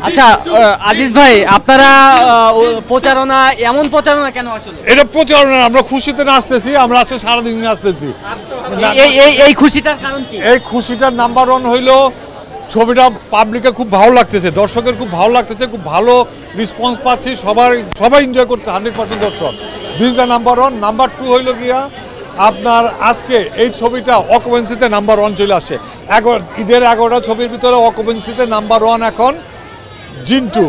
আচ্ছা আজিজ ভাই, আপনারা প্রচারণা, এমন প্রচারণা কেন আসলে? এটা প্রচারণা, আমরা খুশিতে নাচতেছি, আমরা আজকে সারাদিন নাচতেছি। এই খুশিটার কারণ কি? এই খুশিটার নাম্বার ওয়ান হইলো ছবিটা পাবলিকে খুব ভালো লাগতেছে, দর্শকের খুব ভালো লাগতেছে, খুব ভালো রেসপন্স পাচ্ছি, সবাই এনজয় করতে 100% দর্শক। This is the number one. Number two হইলো গিয়া আপনার আজকে এই ছবিটা অকুপেন্সিতে নাম্বার ওয়ান চলে আসছে। ঈদের 11টা ছবির ভিতরে অকুপেন্সিতে নাম্বার ওয়ান এখন জিন্টু।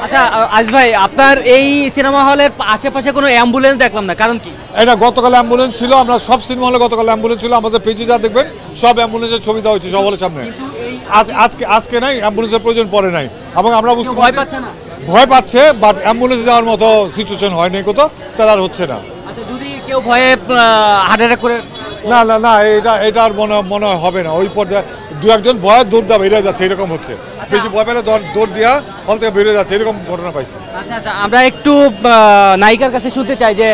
আচ্ছা আজিজ ভাই, আপনার এই সিনেমা হলের আশেপাশে কোনো অ্যাম্বুলেন্স দেখলাম না, কারণ কি? এটা গতকাল অ্যাম্বুলেন্স ছিল, আমরা সব সিনেমা হলে গতকাল অ্যাম্বুলেন্স ছিল, আমাদের পেজে যা দেখবেন সব অ্যাম্বুলেন্সের ছবি দেওয়া হয়েছে সবার সামনে। আজকে নাই, অ্যাম্বুলেন্সের প্রয়োজন পড়ে নাই, এবং আমরা বুঝতে পারছি ভয় পাচ্ছে, বাট অ্যাম্বুলেন্সে যাওয়ার মতো সিচুয়েশন হয় নাই কোথাও, তার আর হচ্ছে না। আচ্ছা, যদি কেউ ভয়ে হার্ট অ্যাটাক করে? না, এটা আর মনে হবে না। ওই পর্যায়ে দু একজন ভয়ে দৌড় দেওয়া বেরিয়ে যাচ্ছে, এরকম হচ্ছে। বেশি ভয় পেলে দৌড় দিয়া হল থেকে বেরিয়ে যাচ্ছে, এরকম ঘটনা পাইছি। আচ্ছা, আমরা একটু নায়িকার কাছে শুনতে চাই যে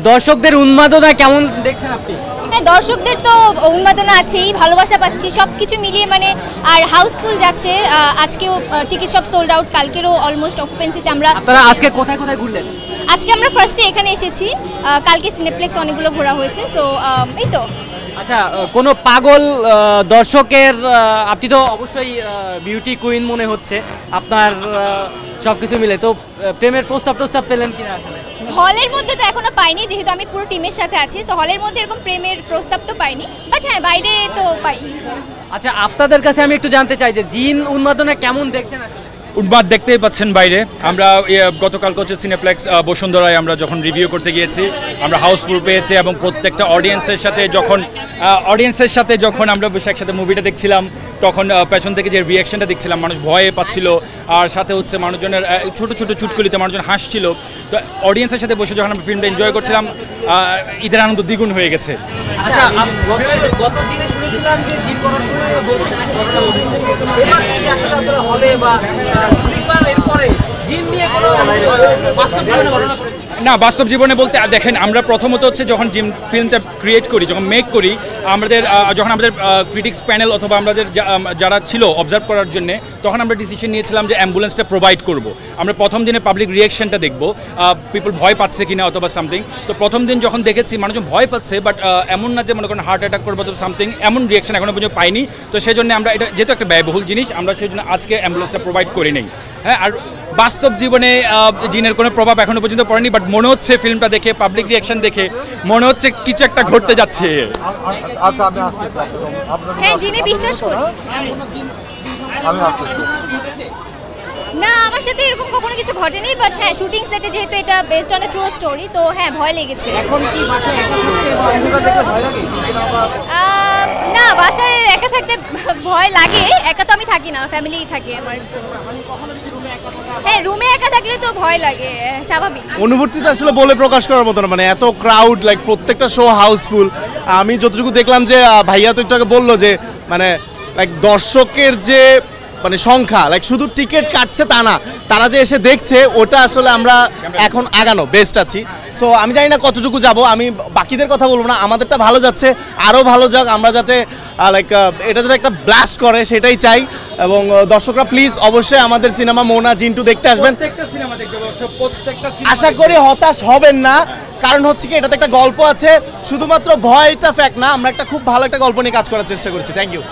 দর্শকদের উন্মাদনা কেমন দেখছেন আপনি? হ্যাঁ, দর্শকদের তো উন্মাদনা আছেই, ভালোবাসা পাচ্ছি, সব কিছু মিলিয়ে মানে আর হাউসফুল যাচ্ছে। আজকেও টিকিট সব সোল্ড আউট, কালকেরও অলমোস্ট অকুপেন্সিতে। আপনারা আজকে কোথায় ঘুরলেন? আজকে আমরা ফার্স্টে এখানে এসেছি, কালকে সিনেপ্লেক্স অনেকগুলো ঘোরা হয়েছে, সো এই তো। আচ্ছা, কোনো পাগল দর্শকের, আপনি তো অবশ্যই বিউটি কুইন মনে হচ্ছে আপনার সবকিছু মিলে, তো প্রেমের প্রস্তাব পেলেন কিনা আসলে? হলের মধ্যে তো এখনো পাইনি, যেহেতু আমি পুরো টিমের সাথে আছি, তো হলের মধ্যে এরকম প্রেমের প্রস্তাব তো পাইনি, বাট হ্যাঁ বাইরে তো পাই। আচ্ছা, আপনাদের কাছে আমি একটু জানতে চাই যে জিন উন্মাদনা কেমন দেখছেন আসলে? উন্মাদ দেখতেই পাচ্ছেন বাইরে। আমরা গতকাল হচ্ছে সিনেপ্লেক্স বসুন্ধরায় আমরা যখন রিভিউ করতে গিয়েছি, আমরা হাউসফুল পেয়েছি, এবং প্রত্যেকটা অডিয়েন্সের সাথে যখন আমরা বসে একসাথে মুভিটা দেখছিলাম, তখন পেছন থেকে যে রিয়াকশনটা দেখছিলাম, মানুষ ভয়ে পাচ্ছিল, আর সাথে হচ্ছে মানুষজনের ছোটো ছোটো চুটকুলিতে মানুষজন হাসছিল। তো অডিয়েন্সের সাথে বসে যখন আমরা ফিল্মটা এনজয় করছিলাম, ঈদের আনন্দ দ্বিগুণ হয়ে গেছে। আচ্ছা, গত দিনে শুনেছিলাম যে জিন করার সময় এবার কি আসলে আপনারা হবে বা এরপরে জিন নিয়ে কোনো বাস্তব জীবনে ঘটনা করেছে? না, বাস্তব জীবনে বলতে দেখেন, আমরা প্রথমত হচ্ছে যখন জিম ফিল্মটা ক্রিয়েট করি, যখন মেক করি, যখন আমাদের ক্রিটিক্স প্যানেল অথবা আমাদের যারা ছিল অবজার্ভ করার জন্য, তখন আমরা ডিসিশন নিয়েছিলাম যে অ্যাম্বুলেন্সটা প্রোভাইড করব। আমরা প্রথম দিনে পাবলিক রিয়াকশনটা দেখব, পিপল ভয় পাচ্ছে কিনা অথবা সামথিং। তো প্রথম দিন যখন দেখেছি মানুষজন ভয় পাচ্ছে, বাট এমন না যে মনে করেন হার্ট অ্যাটাক করবো অথবা সামথিং, এমন রিয়াকশন এখনো পর্যন্ত পাইনি। তো সেই জন্য আমরা এটা যেহেতু একটা ব্যয়বহুল জিনিস, আমরা সেই জন্য আজকে অ্যাম্বুলেন্সটা প্রোভাইড করি নেই। হ্যাঁ, আর বাস্তব জীবনে জিনের কোনো প্রভাব এখনো পর্যন্ত পড়েনি, বাট মনে হচ্ছে ফিল্মটা দেখে, পাবলিক রিয়াকশন দেখে মনে হচ্ছে কিছু একটা ঘটতে যাচ্ছে। আচ্ছা, আমি হ্যাঁ, জিনে বিশ্বাস করি। না, আমার সাথে এরকম কখনো কিছু ঘটেনি, বাট হ্যাঁ, শুটিং সেটে যেহেতু এটা based on a true story, তো হ্যাঁ ভয় লেগেছে। এখন কি বাসায় একা থাকতে বা অন্ধকার দেখলে ভয় লাগে? না, বাসায় একা থাকতে ভয় লাগে, একা তো আমি থাকি না, ফ্যামিলি থাকে আমার। হ্যাঁ, রুমে একা থাকলে তো ভয় লাগে, স্বাভাবিক। অনুভূতিটা আসলে বলে প্রকাশ করার মতো না, মানে এত ক্রাউড, লাইক প্রত্যেকটা শো হাউসফুল। আমি যতটুকু দেখলাম যে ভাইয়া তো একটু আগে বললো যে মানে লাইক দর্শকের যে মানে সংখ্যা, লাইক শুধু টিকিট কাটছে তা না, তারা যে এসে দেখছে, ওটা আসলে আমরা এখন আগানো বেস্ট আছি। সো আমি জানি না কতটুকু যাব, আমি বাকিদের কথা বলবো না, আমাদেরটা ভালো যাচ্ছে, আরও ভালো যাক, আমরা যাতে লাইক এটা যাতে একটা ব্লাস্ট করে সেটাই চাই। এবং দর্শকরা প্লিজ অবশ্যই আমাদের সিনেমা মোনা জিন্টু দেখতে আসবেন। আশা করি হতাশ হবেন না, কারণ হচ্ছে কি এটাতে একটা গল্প আছে, শুধুমাত্র ভয়টা ফ্যাক্ট না, আমরা একটা খুব ভালো একটা গল্প নিয়ে কাজ করার চেষ্টা করছি। Thank you.